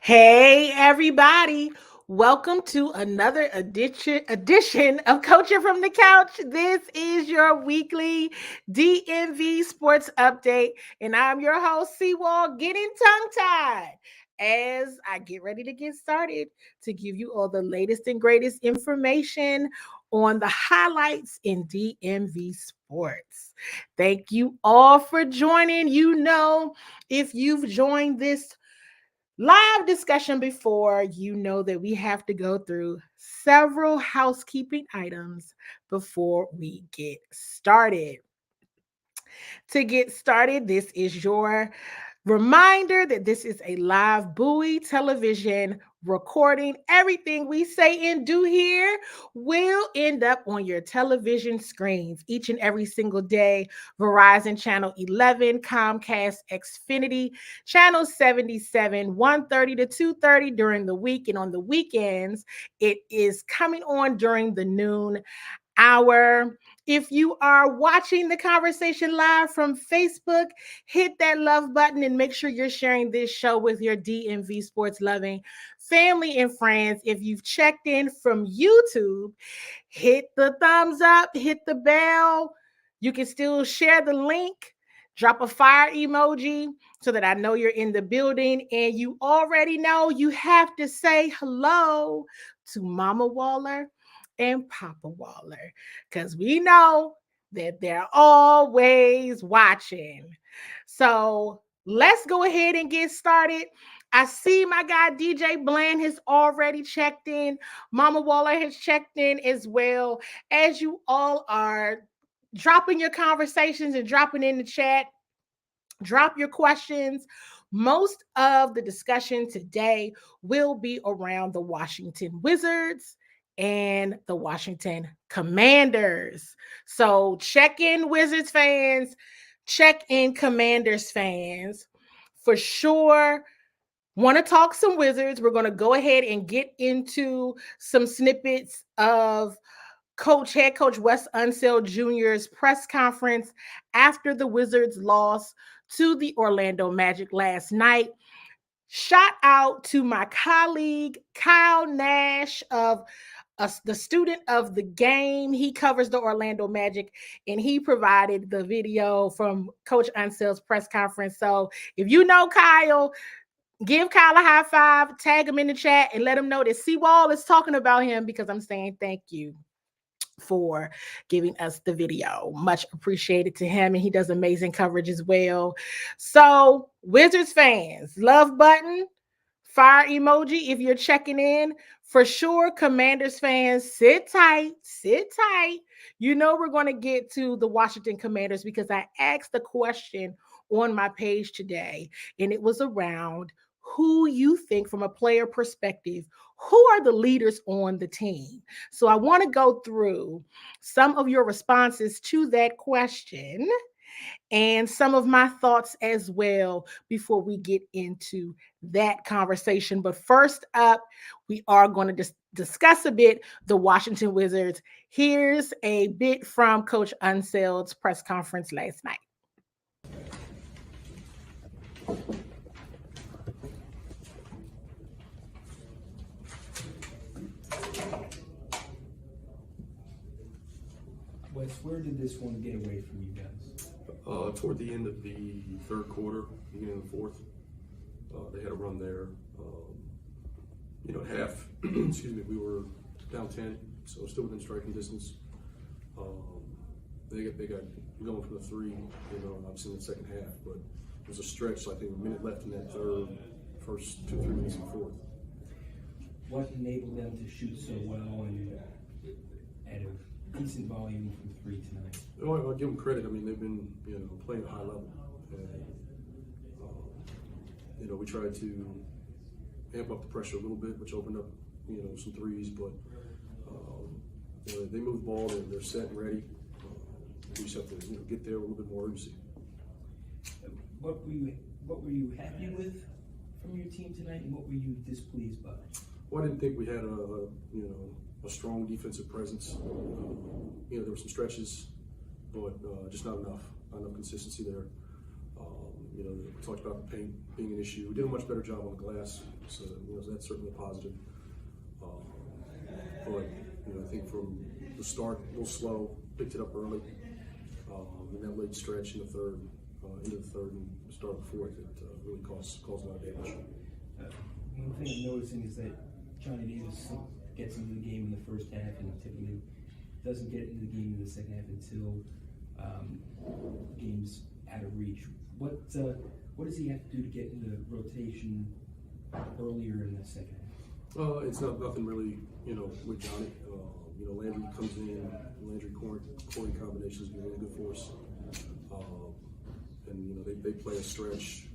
Hey, everybody. Welcome to another edition of Coaching from the Couch. This is your weekly DMV sports update, and I'm your host, Seawall, getting tongue tied as I get ready to get started to give you all the latest and greatest information on the highlights in DMV sports. Thank you all for joining. If you've joined this live discussion before, you know that we have to go through several housekeeping items before we get started. To get started, this is your reminder that this is a live buoy television recording. Everything we say and do here will end up on your television screens each and every single day. Verizon Channel 11, Comcast Xfinity, Channel 77, 1:30 to 2:30 during the week. And on the weekends, it is coming on during the noon hour. If you are watching the conversation live from Facebook, hit that love button and make sure you're sharing this show with your DMV sports loving family and friends. If you've checked in from YouTube, hit the thumbs up, hit the bell. You can still share the link, drop a fire emoji so that I know you're in the building. And you already know you have to say hello to Mama Waller and Papa Waller because we know that they're always watching. So let's go ahead and get started. I see my guy DJ Bland has already checked in. Mama Waller has checked in as well. As you all are dropping your conversations and dropping in the chat, drop your questions. Most of the discussion today will be around the Washington Wizards and the Washington Commanders. So check in, Wizards fans, check in, Commanders fans. For sure, want to talk some Wizards. We're going to go ahead and get into some snippets of head coach Wes Unseld Jr.'s press conference after the Wizards loss to the Orlando Magic last night. Shout out to my colleague Kyle Nash of the student of the game. He covers the Orlando Magic, and he provided the video from Coach Unseld's press conference. So if you know Kyle, give Kyle a high five, tag him in the chat, and let him know that Seawall is talking about him because I'm saying thank you for giving us the video. Much appreciated to him, and he does amazing coverage as well. So, Wizards fans, love button, fire emoji if you're checking in. For sure, Commanders fans, sit tight, sit tight. You know we're going to get to the Washington Commanders because I asked the question on my page today, and it was around who you think from a player perspective, who are the leaders on the team? So I want to go through some of your responses to that question and some of my thoughts as well before we get into that conversation. But first up, we are going to discuss a bit the Washington Wizards. Here's a bit from Coach Unseld's press conference last night. Wes, where did this one get away from you guys? Toward the end of the third quarter, beginning of the fourth, they had a run there. At half, excuse me, we were down 10, so still within striking distance. They got going from the three, obviously in the second half, but it was a stretch, so I think a minute left in that first 2-3 minutes in the fourth. What enabled them to shoot so well and at a decent volume from three tonight? I'll give them credit. I mean, they've been, playing at a high level. And, we tried to amp up the pressure a little bit, which opened up, some threes. But they move the ball. They're set and ready. We just have to, get there with a little bit more urgency. What were you happy with from your team tonight, and what were you displeased by? Well, I didn't think we had a strong defensive presence. There were some stretches, but just not enough consistency there. We talked about the paint being an issue. We did a much better job on the glass, so that's certainly a positive. But I think from the start, a little slow, picked it up early, and that late stretch in the third, into the third and start of the fourth, it really caused a lot of damage. One thing I'm noticing is that Johnny Davis gets into the game in the first half and typically doesn't get into the game in the second half until games out of reach. What does he have to do to get into rotation earlier in the second half? It's nothing really, with Johnny. Landry comes in, Landry Corey combination has been really good for us. And they play a stretch,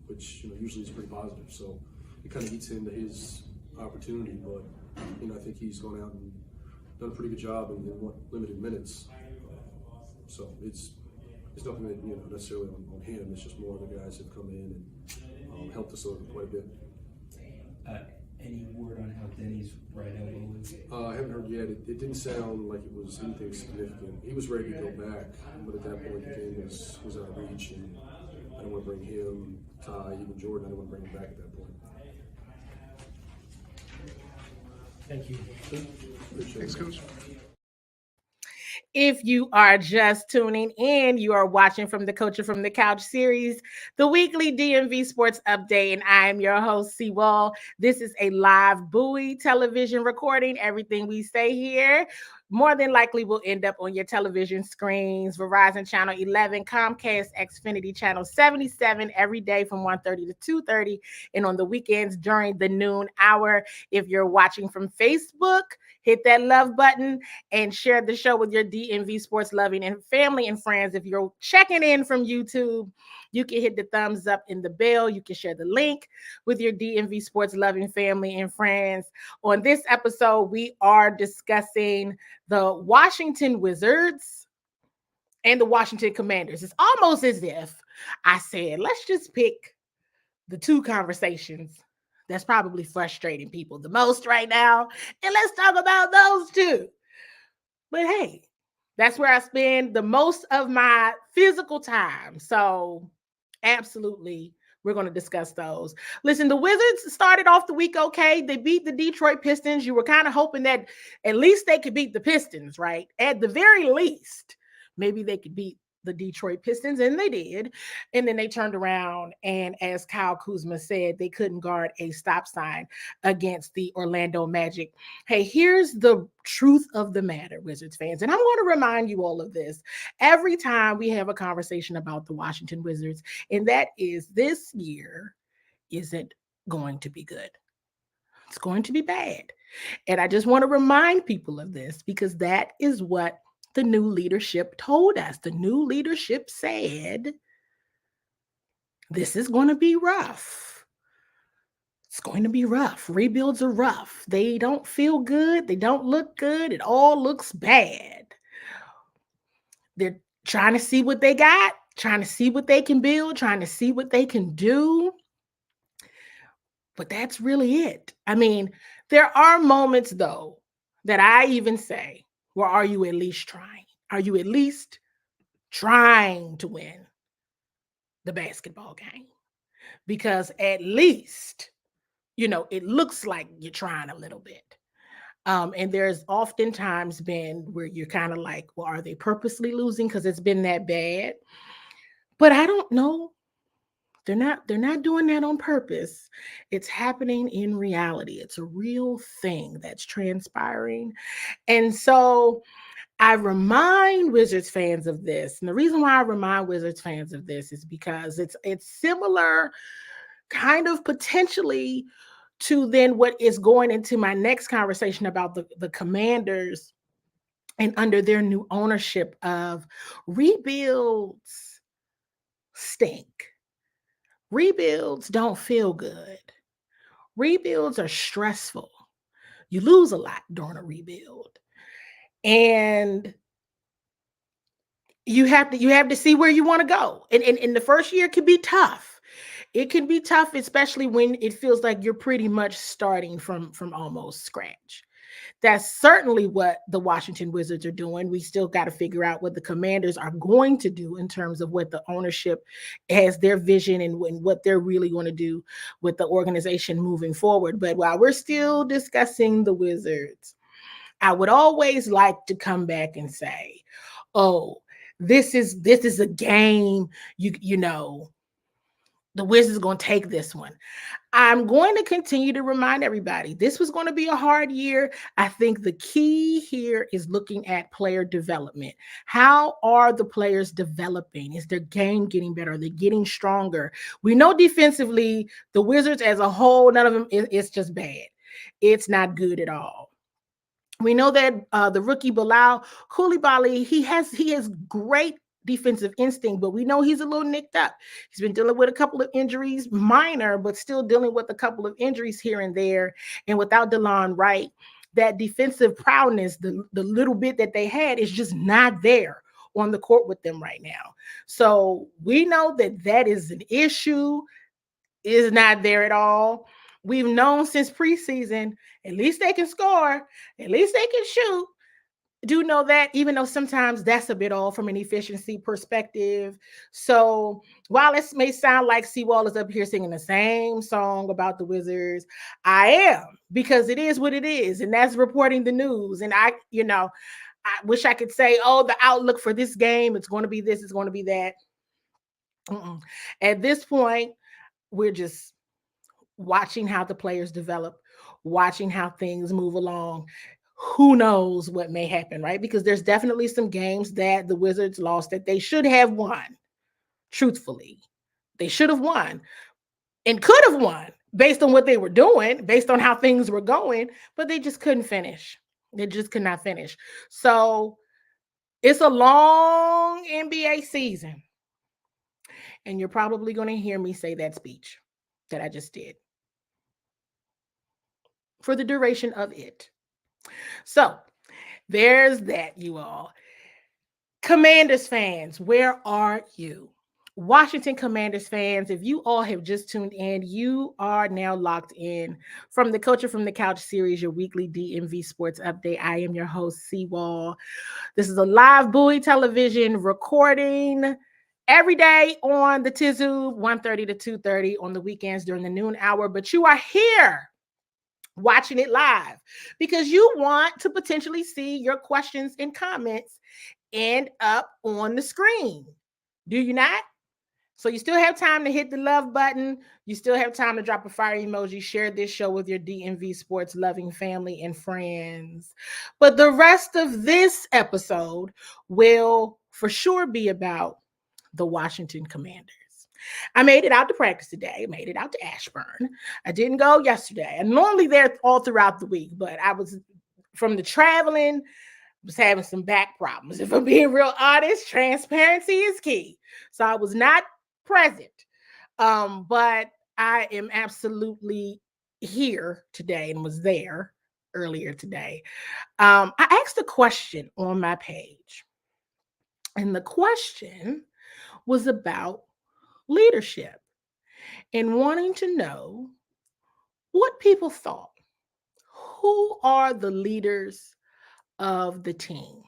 which usually is pretty positive. So it kind of eats into his opportunity. But I think he's gone out and done a pretty good job in what limited minutes. So it's nothing that necessarily on him. It's just more of the guys that come in and helped us over quite a bit. Any word on how Denny's right elbow is? I haven't heard yet. It didn't sound like it was anything significant. He was ready to go back, but at that point the game was out of reach, and I didn't want to bring him, Ty, even Jordan. I didn't want to bring him back at that point. Thank you. Thanks, Coach. If you are just tuning in, you are watching from the Coach from the Couch series, the weekly DMV sports update, and I am your host, C. Wall. This is a live Bowie television recording. Everything we say here more than likely will end up on your television screens. Verizon Channel 11, Comcast Xfinity Channel 77 every day from 1:30 to 2:30, and on the weekends during the noon hour. If you're watching from Facebook, hit that love button and share the show with your DMV sports loving and family and friends. If you're checking in from YouTube, you can hit the thumbs up and the bell. You can share the link with your DMV sports loving family and friends. On this episode, we are discussing the Washington Wizards and the Washington Commanders. It's almost as if I said, let's just pick the two conversations that's probably frustrating people the most right now, and let's talk about those two. But hey, that's where I spend the most of my physical time. So absolutely, we're going to discuss those. Listen, the Wizards started off the week okay. They beat the Detroit Pistons. You were kind of hoping that at least they could beat the Pistons, right? At the very least, maybe they could beat the Detroit Pistons, and they did. And then they turned around, and as Kyle Kuzma said, they couldn't guard a stop sign against the Orlando Magic. Hey, here's the truth of the matter, Wizards fans, and I'm going to remind you all of this every time we have a conversation about the Washington Wizards, and that is this year isn't going to be good. It's going to be bad. And I just want to remind people of this because that is what the new leadership told us. The new leadership said, this is going to be rough. It's going to be rough. Rebuilds are rough. They don't feel good. They don't look good. It all looks bad. They're trying to see what they got, trying to see what they can build, trying to see what they can do. But that's really it. I mean, there are moments, though, that I even say, well, are you at least trying? Are you at least trying to win the basketball game? Because at least, it looks like you're trying a little bit. And there's oftentimes been where you're kind of like, well, are they purposely losing because it's been that bad? But I don't know. They're not doing that on purpose. It's happening in reality. It's a real thing that's transpiring. And so I remind Wizards fans of this. And the reason why I remind Wizards fans of this is because it's similar kind of potentially to then what is going into my next conversation about the Commanders and under their new ownership of rebuilds stink. Rebuilds don't feel good. Rebuilds are stressful. You lose a lot during a rebuild. And you have to see where you want to go. And the first year can be tough. It can be tough, especially when it feels like you're pretty much starting from almost scratch. That's certainly what the Washington Wizards are doing. We still got to figure out what the Commanders are going to do in terms of what the ownership has their vision and what they're really going to do with the organization moving forward. But while we're still discussing the Wizards, I would always like to come back and say, "Oh, this is a game. You know, the Wizards going to take this one." I'm going to continue to remind everybody this was going to be a hard year. I think the key here is looking at player development. How are the players developing? Is their game getting better? Are they getting stronger? We know defensively, the Wizards as a whole, none of them, it's just bad. It's not good at all. We know that the rookie Bilal Koulibaly, he has great defensive instinct, but we know he's a little nicked up. He's been dealing with a couple of injuries, minor, but still dealing with a couple of injuries here and there. And without DeLon Wright, that defensive prowess, the little bit that they had, is just not there on the court with them right now. So we know that that is an issue, is not there at all. We've known since preseason, at least they can score, at least they can shoot. Do know that, even though sometimes that's a bit off from an efficiency perspective. So while it may sound like Seawall is up here singing the same song about the Wizards, I am, because it is what it is, and that's reporting the news. And I wish I could say, oh, the outlook for this game, it's going to be this, it's going to be that. Mm-mm. At this point, we're just watching how the players develop, watching how things move along. Who knows what may happen, right? Because there's definitely some games that the Wizards lost that they should have won. Truthfully, they should have won and could have won based on what they were doing, based on how things were going, but they just couldn't finish. They just could not finish. So it's a long NBA season. And you're probably going to hear me say that speech that I just did for the duration of it. So there's that, you all. Commanders fans, where are you? Washington Commanders fans, if you all have just tuned in, you are now locked in from the Culture from the Couch series, your weekly DMV sports update. I am your host, Seawall. This is a live Bowie television recording every day on the Tizu, 1:30 to 2:30 on the weekends during the noon hour. But you are here watching it live because you want to potentially see your questions and comments end up on the screen. Do you not? So you still have time to hit the love button. You still have time to drop a fire emoji, share this show with your DMV sports loving family and friends. But the rest of this episode will for sure be about the Washington Commanders. I made it out to practice today. I made it out to Ashburn. I didn't go yesterday. I'm normally there all throughout the week, but I was from the traveling, was having some back problems. If I'm being real honest, transparency is key. So I was not present. But I am absolutely here today and was there earlier today. I asked a question on my page, and the question was about leadership and wanting to know what people thought. Who are the leaders of the team?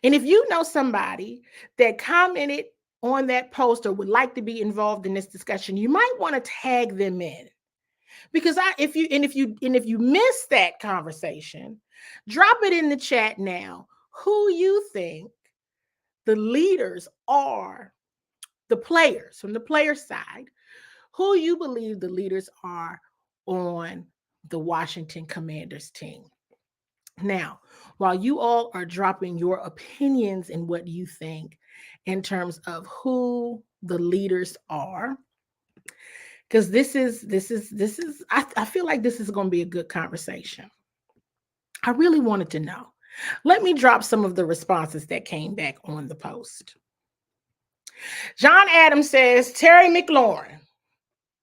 And if you know somebody that commented on that post or would like to be involved in this discussion, you might want to tag them in. Because if you miss that conversation, drop it in the chat now. Who you think the leaders are, the players from the player side, who you believe the leaders are on the Washington Commanders team. Now, while you all are dropping your opinions and what you think in terms of who the leaders are, because I feel like this is going to be a good conversation. I really wanted to know. Let me drop some of the responses that came back on the post. John Adams says Terry McLaurin.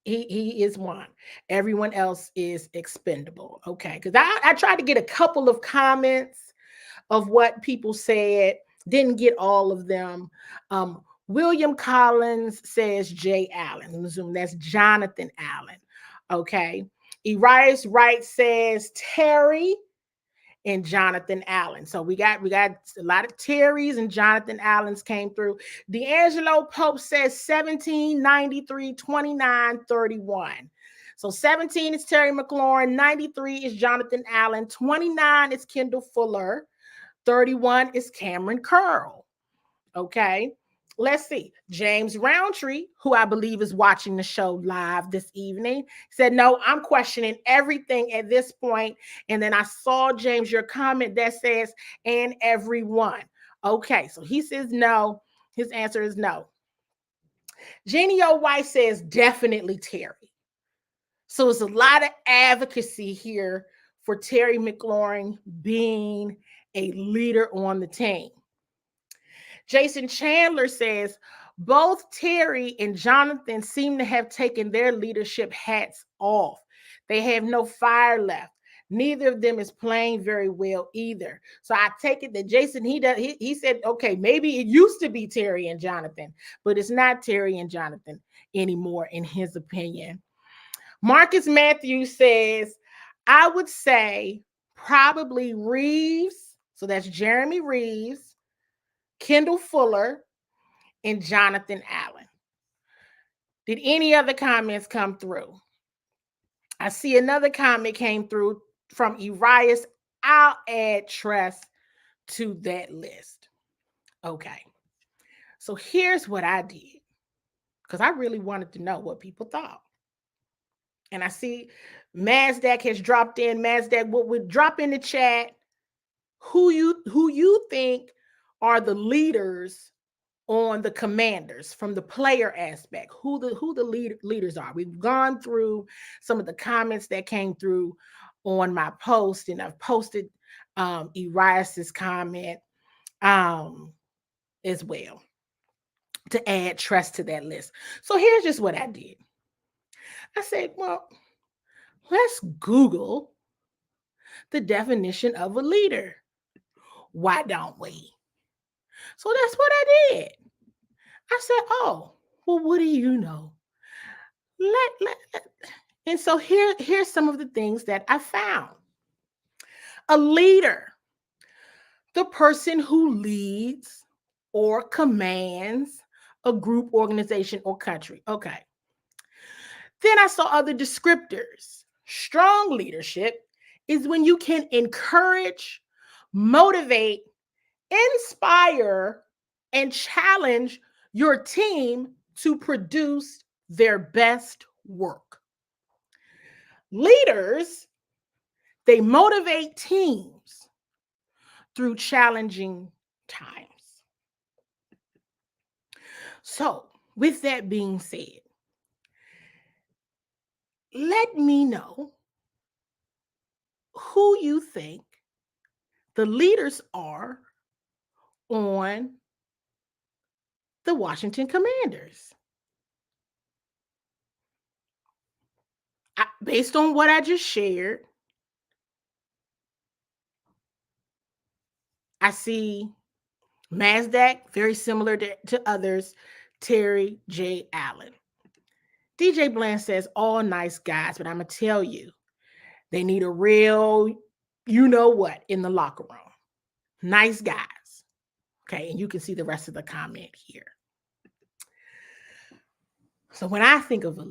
He is one. Everyone else is expendable. Okay. Because I tried to get a couple of comments of what people said. Didn't get all of them. William Collins says Jay Allen. I'm assuming that's Jonathan Allen. Okay. Erias Wright says Terry. and Jonathan Allen. So we got a lot of Terrys and Jonathan Allens came through. D'Angelo Pope says 17, 93, 29, 31. So 17 is Terry McLaurin, 93 is Jonathan Allen, 29 is Kendall Fuller, 31 is Cameron Curl. Okay. Let's see. James Roundtree, who I believe is watching the show live this evening, said, no, I'm questioning everything at this point. And then I saw, James, your comment that says, and everyone. Okay. So he says no. His answer is no. Jeannie O. White says, definitely Terry. So it's a lot of advocacy here for Terry McLaurin being a leader on the team. Jason Chandler says, both Terry and Jonathan seem to have taken their leadership hats off. They have no fire left. Neither of them is playing very well either. So I take it that Jason, he said, okay, maybe it used to be Terry and Jonathan, but it's not Terry and Jonathan anymore, in his opinion. Marcus Matthews says, I would say probably Reeves. So that's Jeremy Reeves, Kendall Fuller, and Jonathan Allen. Did any other comments come through? I see another comment came through from Urias. I'll add Tress to that list. Okay. So here's what I did, because I really wanted to know what people thought. And I see Mazdak has dropped in. Mazdak, what would drop in the chat who you think are the leaders on the Commanders from the player aspect, who the leaders are. We've gone through some of the comments that came through on my post, and I've posted Urias's comment as well to add trust to that list. So here's just what I did. I said, well, let's Google the definition of a leader. Why don't we? So that's what I did. I said, oh, well, what do you know? And so here's some of the things that I found. A leader, the person who leads or commands a group, organization, or country. Okay. Then I saw other descriptors. Strong leadership is when you can encourage, motivate, inspire, and challenge your team to produce their best work. Leaders, they motivate teams through challenging times. So, with that being said, let me know who you think the leaders are on the Washington Commanders. Based on what I just shared, I see Mazdak, very similar to others, Terry J. Allen. DJ Bland says, all nice guys, but I'm going to tell you, they need a real, you know what, in the locker room. Nice guys. Okay, and you can see the rest of the comment here. So when I think of a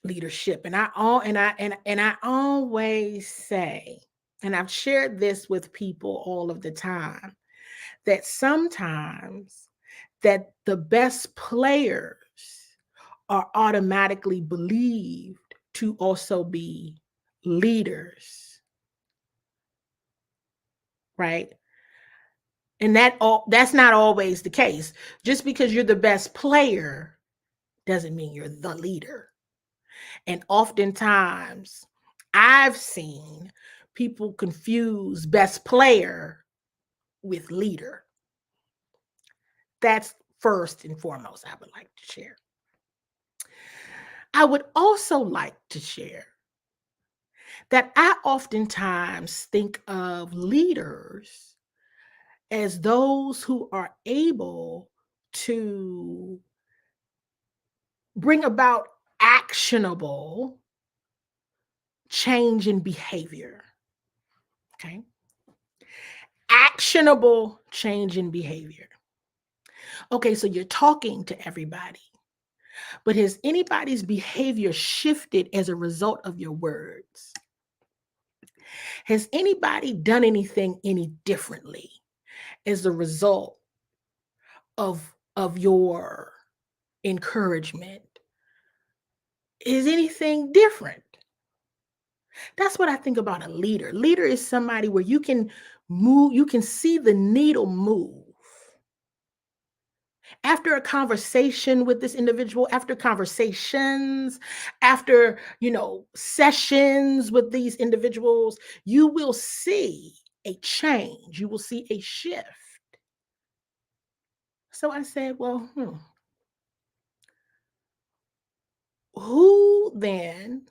leadership, and I always say, and I've shared this with people all of the time, that sometimes that the best players are automatically believed to also be leaders, right? And that's not always the case. Just because you're the best player doesn't mean you're the leader. And oftentimes I've seen people confuse best player with leader. That's first and foremost I would like to share. I would also like to share that I oftentimes think of leaders as those who are able to bring about actionable change in behavior. Okay. Actionable change in behavior. Okay, so you're talking to everybody, but has anybody's behavior shifted as a result of your words? Has anybody done anything any differently as a result of your encouragement? Is anything different? That's what I think about a leader. Leader is somebody where you can move, you can see the needle move. After a conversation with this individual, after conversations, after, sessions with these individuals, you will see a change. You will see a shift. So I said, well, who then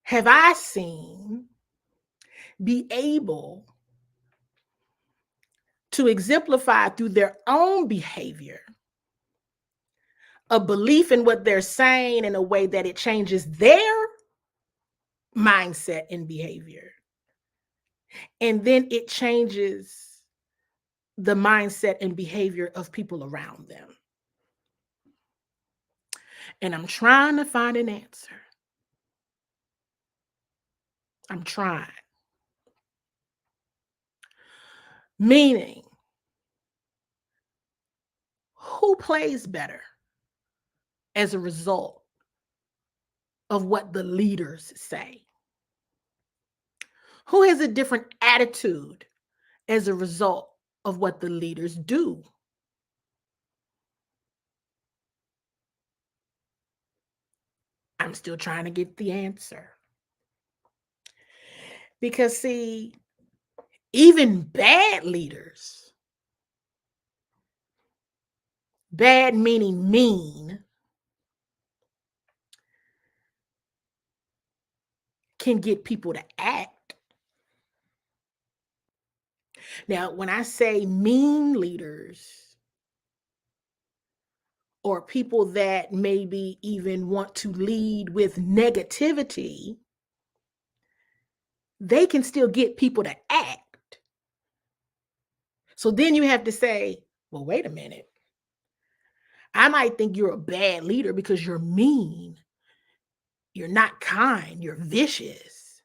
have I seen be able to exemplify through their own behavior a belief in what they're saying in a way that it changes their mindset and behavior? And then it changes the mindset and behavior of people around them. And I'm trying to find an answer. I'm trying. Meaning, who plays better as a result of what the leaders say? Who has a different attitude as a result of what the leaders do? I'm still trying to get the answer. Because, see, even bad leaders, bad meaning mean, can get people to act. Now, when I say mean leaders, or people that maybe even want to lead with negativity, they can still get people to act. So then you have to say, well, wait a minute. I might think you're a bad leader because you're mean, you're not kind, you're vicious.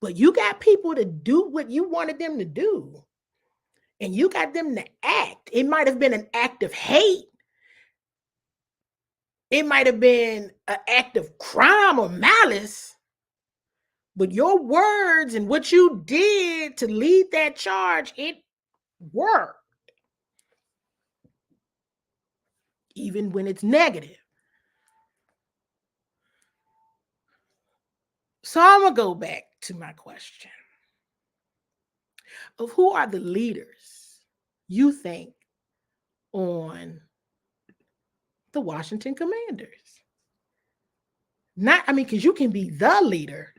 But you got people to do what you wanted them to do. And you got them to act. It might have been an act of hate. It might have been an act of crime or malice. But your words and what you did to lead that charge, it worked. Even when it's negative. So I'm going to go back to my question of who are the leaders you think on the Washington Commanders? Because you can be the leader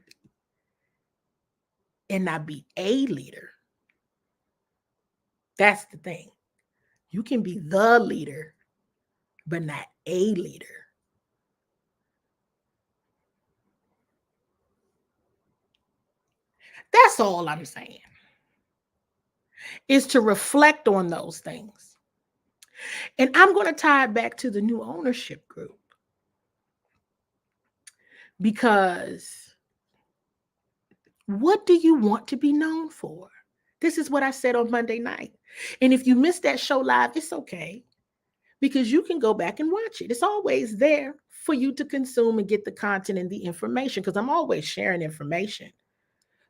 and not be a leader. That's the thing. You can be the leader, but not a leader. That's all I'm saying, is to reflect on those things. And I'm going to tie it back to the new ownership group, because what do you want to be known for? This is what I said on Monday night. And if you missed that show live, it's okay, because you can go back and watch it. It's always there for you to consume and get the content and the information, because I'm always sharing information.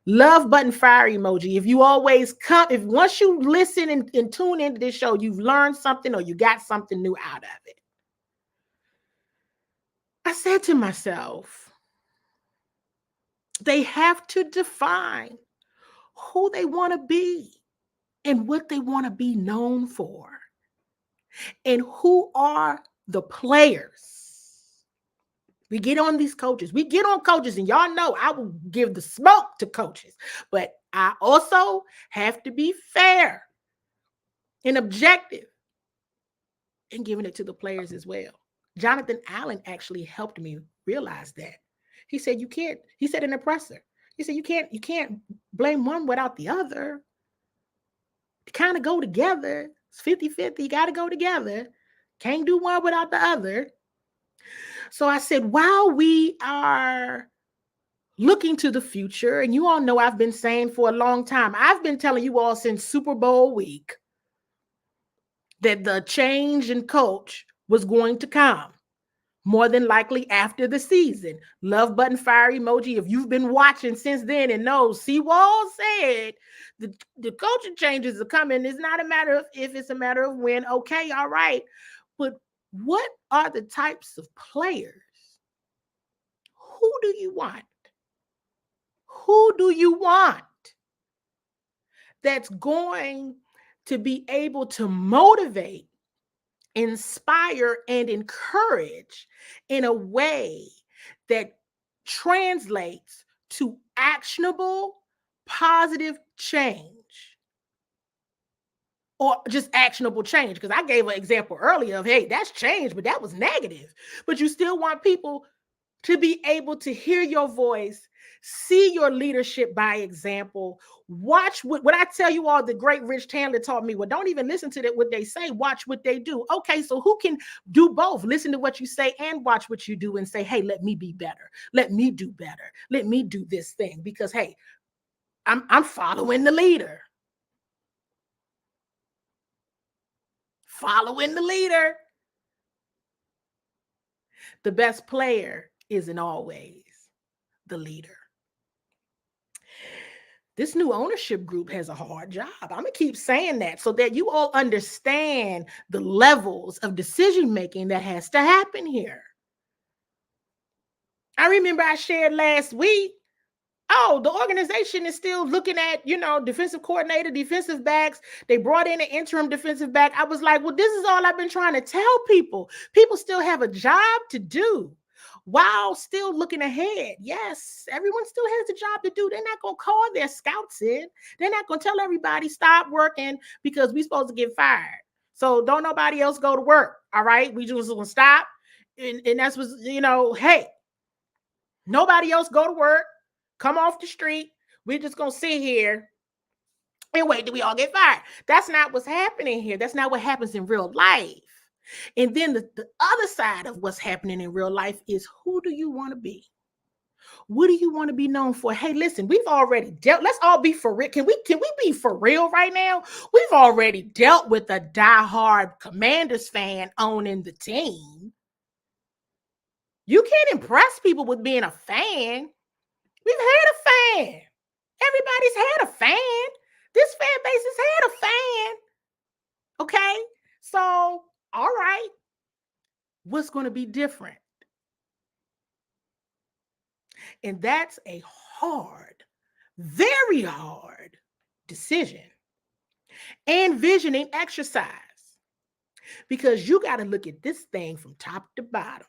Love button, fire emoji. If you always come, if once you listen and tune into this show, you've learned something or you got something new out of it. I said to myself, they have to define who they want to be and what they want to be known for. And who are the players? We get on these coaches. We get on coaches, and y'all know I will give the smoke to coaches. But I also have to be fair and objective in giving it to the players as well. Jonathan Allen actually helped me realize that. He said, you can't, he said in the presser, He said, you can't blame one without the other. They kind of go together. It's 50-50. You got to go together. Can't do one without the other. So I said, while we are looking to the future, and you all know I've been saying for a long time, I've been telling you all since Super Bowl week that the change in coach was going to come. More than likely after the season. Love button, fire emoji. If you've been watching since then and know, Seawall said the coaching changes are coming. It's not a matter of if, it's a matter of when. Okay, all right. But what are the types of players? Who do you want? Who do you want that's going to be able to motivate, inspire, and encourage in a way that translates to actionable, positive change? Or just actionable change? Because I gave an example earlier of, hey, that's change, but that was negative. But you still want people to be able to hear your voice, see your leadership by example. Watch what I tell you all, the great Rich Tandler taught me. Well, don't even listen to what they say, watch what they do. Okay, so who can do both? Listen to what you say and watch what you do and say, hey, let me be better. Let me do better. Let me do this thing because, hey, I'm following the leader. Following the leader. The best player isn't always the leader. This new ownership group has a hard job. I'm going to keep saying that so that you all understand the levels of decision making that has to happen here. I remember I shared last week, oh, the organization is still looking at, defensive coordinator, defensive backs. They brought in an interim defensive back. I was like, well, this is all I've been trying to tell people. People still have a job to do while still looking ahead. Yes, everyone still has a job to do. They're not going to call their scouts in. They're not going to tell everybody stop working because we're supposed to get fired. So don't nobody else go to work. All right. We just going to stop. And that's what, hey, nobody else go to work. Come off the street. We're just going to sit here and wait till we all get fired. That's not what's happening here. That's not what happens in real life. And then the other side of what's happening in real life is, who do you want to be? What do you want to be known for? Hey, listen, we've already dealt. Let's all be for real. Can we be for real right now? We've already dealt with a diehard Commanders fan owning the team. You can't impress people with being a fan. We've had a fan. Everybody's had a fan. This fan base has had a fan. Okay? So, all right. What's going to be different? And that's a hard, very hard decision and visioning exercise, because you got to look at this thing from top to bottom.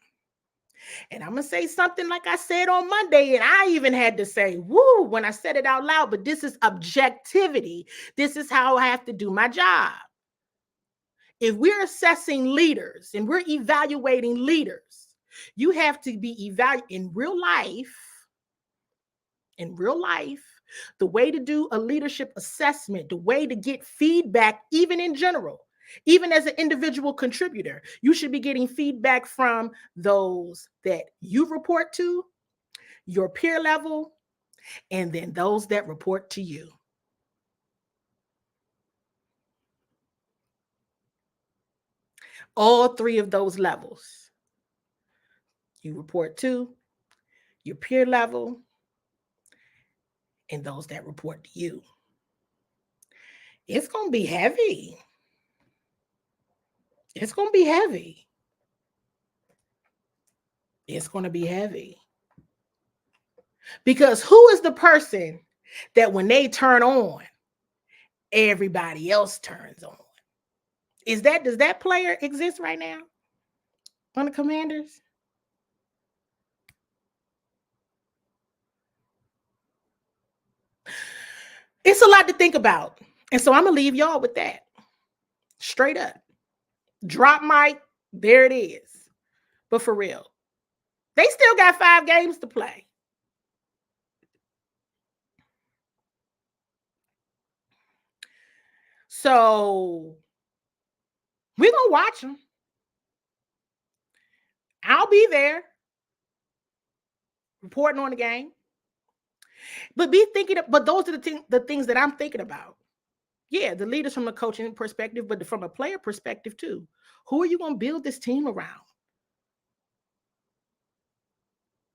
And I'm going to say something like I said on Monday, and I even had to say, woo, when I said it out loud, but this is objectivity. This is how I have to do my job. If we're assessing leaders and we're evaluating leaders, you have to be evaluating in real life. In real life, the way to do a leadership assessment, the way to get feedback, even in general, even as an individual contributor, you should be getting feedback from those that you report to, your peer level, and then those that report to you. All three of those levels. You report to, your peer level, and those that report to you. It's going to be heavy. It's going to be heavy. It's going to be heavy. Because who is the person that when they turn on, everybody else turns on? Does that player exist right now on the Commanders? It's a lot to think about. And so I'm going to leave y'all with that. Straight up. Drop mic, there it is. But for real, they still got 5 games to play. So we're going to watch them. I'll be there reporting on the game. But be thinking, but those are the things that I'm thinking about. Yeah, the leaders from a coaching perspective, but from a player perspective too. Who are you going to build this team around?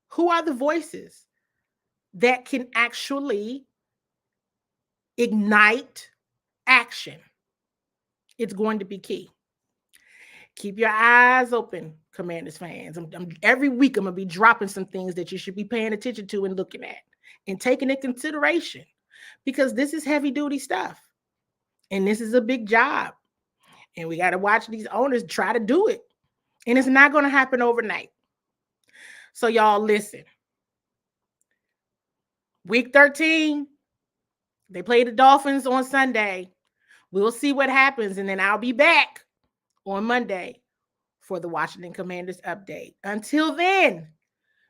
Who are the voices that can actually ignite action? It's going to be key. Keep your eyes open, Commanders fans. Every week, I'm going to be dropping some things that you should be paying attention to and looking at and taking into consideration, because this is heavy duty stuff. And this is a big job. And we got to watch these owners try to do it. And it's not going to happen overnight. So y'all listen. Week 13, they play the Dolphins on Sunday. We'll see what happens. And then I'll be back on Monday for the Washington Commanders update. Until then,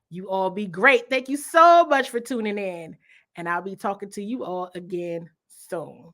you all be great. Thank you so much for tuning in. And I'll be talking to you all again soon.